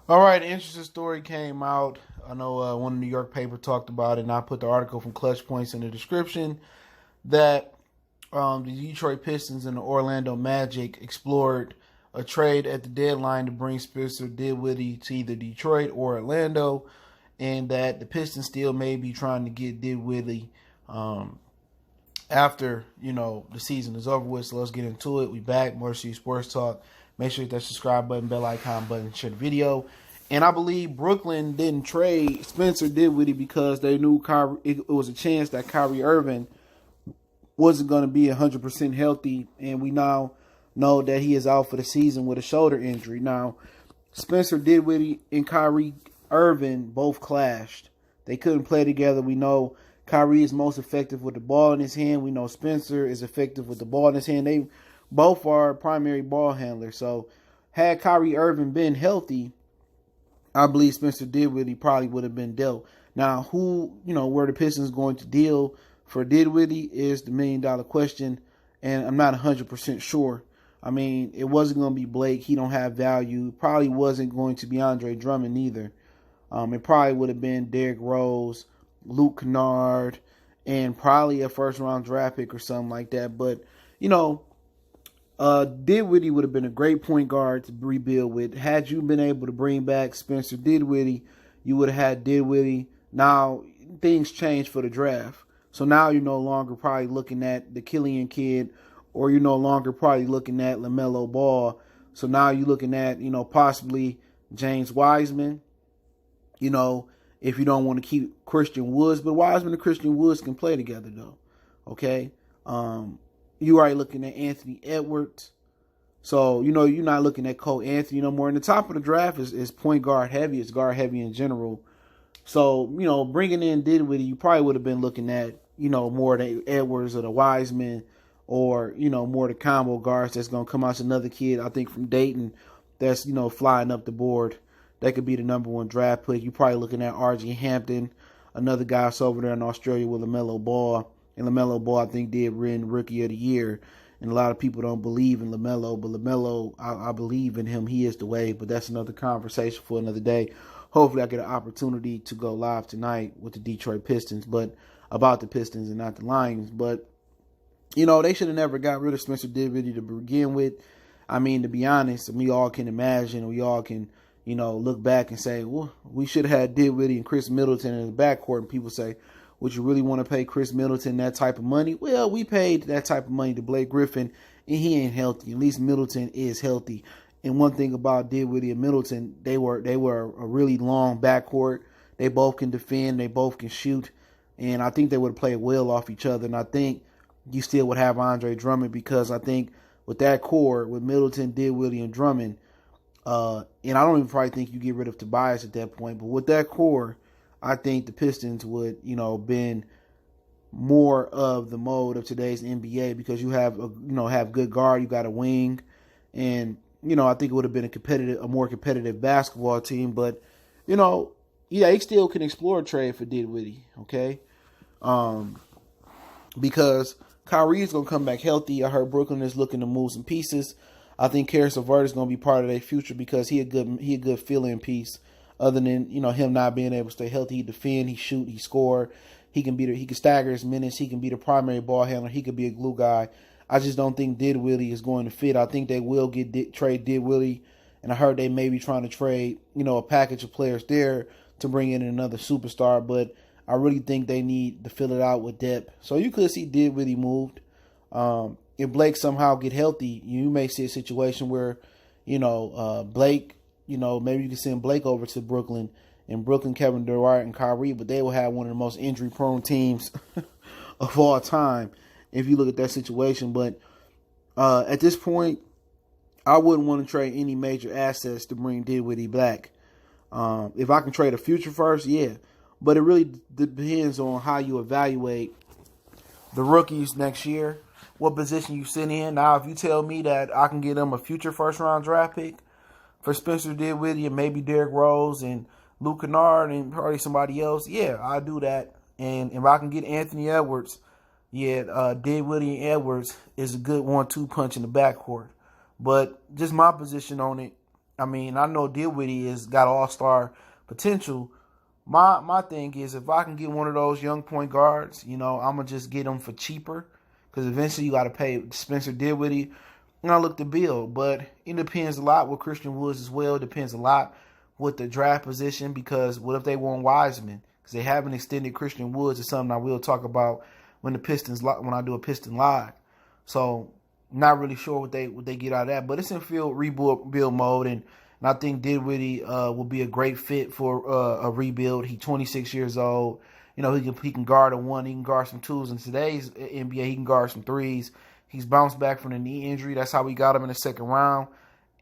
All right, an interesting story came out. I know one New York paper talked about it, and I put the article from Clutch Points in the description that the Detroit Pistons and the Orlando Magic explored a trade at the deadline to bring Spencer Dinwiddie to either Detroit or Orlando, and that the Pistons still may be trying to get Dinwiddie after the season is over with. So let's get into it. We back, More Sports Talk. Make sure you hit that subscribe button, bell icon button, share the video. And I believe Brooklyn didn't trade Spencer Dinwiddie because they knew it was a chance that Kyrie Irving wasn't going to be 100% healthy. And we now know that he is out for the season with a shoulder injury. Now, Spencer Dinwiddie and Kyrie Irving both clashed. They couldn't play together. We know Kyrie is most effective with the ball in his hand. We know Spencer is effective with the ball in his hand. They both are primary ball handlers. So had Kyrie Irving been healthy, I believe Spencer Dinwiddie probably would have been dealt. Now, where the Pistons going to deal for Dinwiddie is the $1 million question, and I'm not 100% sure. I mean, it wasn't going to be Blake. He don't have value. Probably wasn't going to be Andre Drummond either. It probably would have been Derrick Rose, Luke Kennard, and probably a first-round draft pick or something like that. But, Dinwiddie would have been a great point guard to rebuild with. Had you been able to bring back Spencer Dinwiddie, you would have had Dinwiddie. Now, things changed for the draft. So now you're no longer probably looking at the Killian kid, or you're no longer probably looking at LaMelo Ball. So now you're looking at, possibly James Wiseman, if you don't want to keep Christian Woods. But Wiseman and Christian Woods can play together, though. Okay? You already looking at Anthony Edwards. So, you're not looking at Cole Anthony no more. And the top of the draft is point guard heavy. It's guard heavy in general. So, bringing in Dinwiddie, you probably would have been looking at, more the Edwards or the Wiseman, or, more the combo guards that's going to come out. It's another kid, I think, from Dayton that's, flying up the board. That could be the number one draft pick. You're probably looking at R.J. Hampton, another guy that's over there in Australia with LaMelo Ball. And LaMelo Ball, I think, did win Rookie of the Year. And a lot of people don't believe in LaMelo. But LaMelo, I believe in him. He is the way. But that's another conversation for another day. Hopefully I get an opportunity to go live tonight with the Detroit Pistons. But about the Pistons and not the Lions. But, they should have never got rid of Spencer Dinwiddie to begin with. I mean, to be honest, we all can imagine. We all can, look back and say, well, we should have had Dinwiddie and Chris Middleton in the backcourt. And people say, would you really want to pay Chris Middleton that type of money? Well, we paid that type of money to Blake Griffin, and he ain't healthy. At least Middleton is healthy. And one thing about Dinwiddie and Middleton, they were a really long backcourt. They both can defend. They both can shoot. And I think they would have played well off each other. And I think you still would have Andre Drummond, because I think with that core, with Middleton, Dinwiddie, and Drummond, and I don't even probably think you get rid of Tobias at that point, but with that core, I think the Pistons would, been more of the mode of today's NBA, because you have, have good guard, you got a wing, and, I think it would have been a more competitive basketball team. But, they still can explore a trade for Dinwiddie, okay? Because Kyrie's going to come back healthy. I heard Brooklyn is looking to move some pieces. I think Karis LeVert is going to be part of their future, because he a good fill-in piece. Other than, him not being able to stay healthy, he defend, he shoot, he score. He can stagger his minutes. He can be the primary ball handler. He could be a glue guy. I just don't think Dinwiddie is going to fit. I think they will trade Dinwiddie, and I heard they may be trying to trade, a package of players there to bring in another superstar. But I really think they need to fill it out with depth. So you could see Dinwiddie moved. If Blake somehow get healthy, you may see a situation where, Blake, maybe you can send Blake over to Brooklyn, and Brooklyn, Kevin Durant, and Kyrie, but they will have one of the most injury-prone teams of all time if you look at that situation. But at this point, I wouldn't want to trade any major assets to bring Dinwiddie back. If I can trade a future first, yeah. But it really depends on how you evaluate the rookies next year, what position you sit in. Now, if you tell me that I can get them a future first-round draft pick for Spencer Dinwiddie and maybe Derrick Rose and Luke Kennard and probably somebody else, yeah, I'll do that. And if I can get Anthony Edwards, yeah, Dinwiddie and Edwards is a good 1-2 punch in the backcourt. But just my position on it, I mean, I know Dinwiddie has got all-star potential. My thing is, if I can get one of those young point guards, I'm gonna just get them for cheaper, because eventually you got to pay Spencer Dinwiddie. And I look to build, but it depends a lot with Christian Woods as well. It depends a lot with the draft position, because what if they want Wiseman? Because they haven't extended Christian Woods. Is something I will talk about when I do a Piston Live. So not really sure what they get out of that, but it's in field rebuild mode, and I think Dinwiddie will be a great fit for a rebuild. He's 26 years old. He can guard a one. He can guard some twos. In today's NBA, he can guard some threes. He's bounced back from the knee injury. That's how we got him in the second round.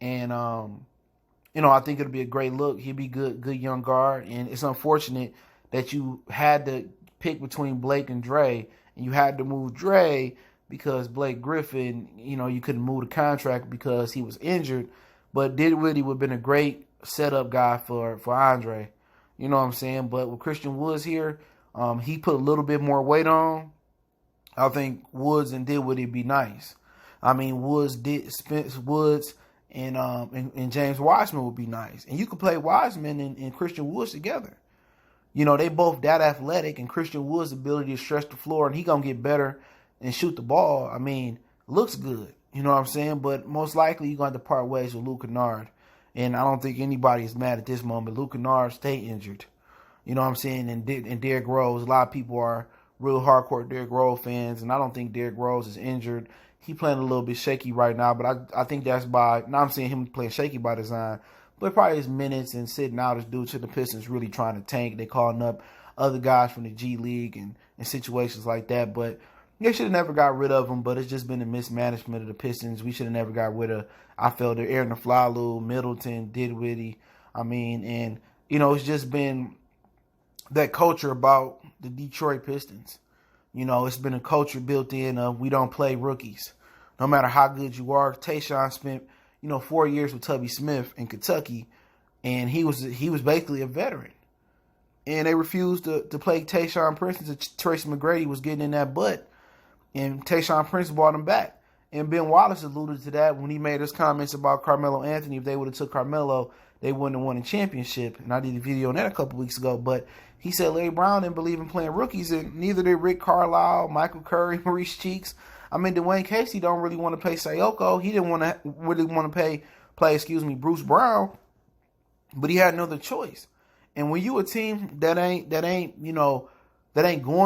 And, I think it'll be a great look. He'll be good young guard. And it's unfortunate that you had to pick between Blake and Dre, and you had to move Dre because Blake Griffin, you couldn't move the contract because he was injured. But Dinwiddie would have been a great setup guy for Andre. You know what I'm saying? But with Christian Woods here, he put a little bit more weight on. I think Woods and Dinwiddie would be nice. I mean, Woods and James Wiseman would be nice. And you could play Wiseman and Christian Woods together. They both that athletic, and Christian Woods' ability to stretch the floor, and he going to get better and shoot the ball. I mean, looks good. You know what I'm saying? But most likely you're going to have to part ways with Luke Kennard. And I don't think anybody is mad at this moment. Luke Kennard stay injured. You know what I'm saying? And Derrick Rose, a lot of people are real hardcore Derrick Rose fans, and I don't think Derrick Rose is injured. He playing a little bit shaky right now, but I think that's not I'm saying him playing shaky by design, but probably his minutes and sitting out is due to the Pistons really trying to tank. They calling up other guys from the G League and situations like that, but they should have never got rid of him, but it's just been a mismanagement of the Pistons. We should have never got rid of, I felt, Aaron Aflalo, Middleton, Dinwiddie. I mean, and, it's just been that culture about the Detroit Pistons. It's been a culture built in of we don't play rookies. No matter how good you are. Tayshaun spent, 4 years with Tubby Smith in Kentucky, and he was basically a veteran. And they refused to play Tayshaun Prince until Tracy McGrady was getting in that butt. And Tayshaun Prince brought him back. And Ben Wallace alluded to that when he made his comments about Carmelo Anthony. If they would have took Carmelo, they wouldn't have won a championship. And I did a video on that a couple weeks ago. But he said Larry Brown didn't believe in playing rookies, and neither did Rick Carlisle, Michael Curry, Maurice Cheeks. I mean, Dwayne Casey don't really want to pay Sayoko. He didn't really want to play Bruce Brown, but he had another choice. And when you a team that ain't going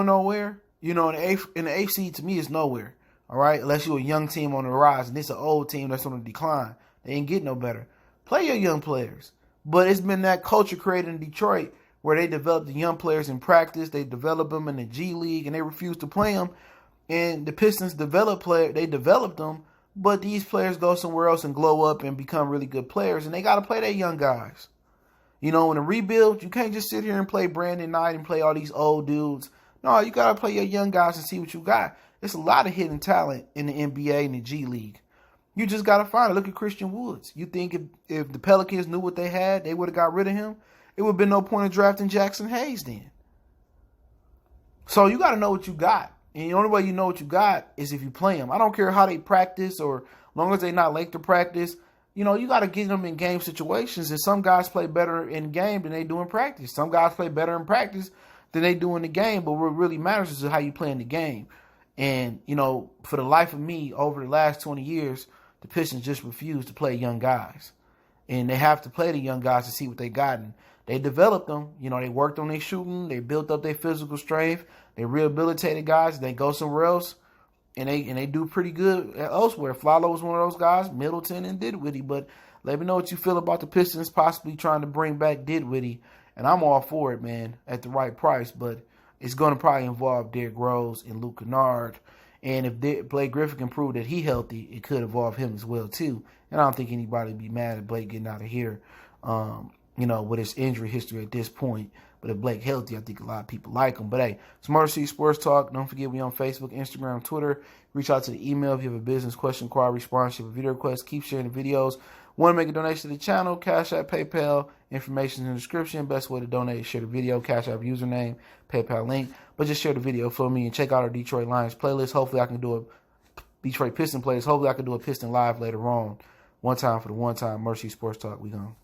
nowhere, in the AFC, to me, it's nowhere. All right, unless you're a young team on the rise, and it's an old team that's on the decline. They ain't getting no better. Play your young players. But it's been that culture created in Detroit where they develop the young players in practice. They develop them in the G League, and they refuse to play them. And the Pistons developed them, but these players go somewhere else and glow up and become really good players, and they got to play their young guys. In a rebuild, you can't just sit here and play Brandon Knight and play all these old dudes. No, you got to play your young guys and see what you got. There's a lot of hidden talent in the NBA and the G League. You just got to find it. Look at Christian Woods. You think if the Pelicans knew what they had, they would have got rid of him? It would have been no point in drafting Jackson Hayes then. So you got to know what you got. And the only way you know what you got is if you play them. I don't care how they practice, or as long as they're not late to practice. You got to get them in game situations. And some guys play better in game than they do in practice. Some guys play better in practice than they do in the game. But what really matters is how you play in the game. And, for the life of me, over the last 20 years, the Pistons just refuse to play young guys. And they have to play the young guys to see what they got. And they developed them. They worked on their shooting. They built up their physical strength. They rehabilitated guys. They go somewhere else. And they do pretty good elsewhere. Flalo was one of those guys, Middleton and Dinwiddie. But let me know what you feel about the Pistons possibly trying to bring back Dinwiddie. And I'm all for it, man, at the right price. But it's going to probably involve Derrick Rose and Luke Kennard. And if Blake Griffin can prove that he's healthy, it could involve him as well, too. And I don't think anybody would be mad at Blake getting out of here, with his injury history at this point. But if Blake healthy, I think a lot of people like him. But hey, it's Motor City Sports Talk. Don't forget we on Facebook, Instagram, Twitter. Reach out to the email if you have a business question, inquiry, sponsorship, a video request. Keep sharing the videos. Want to make a donation to the channel? Cash App, PayPal. Information in the description. Best way to donate is share the video. Cash App username, PayPal link. But just share the video for me and check out our Detroit Lions playlist. Hopefully I can do a Detroit Piston playlist. Hopefully I can do a Piston Live later on. One time for the one time. Mercy Sports Talk. We gone.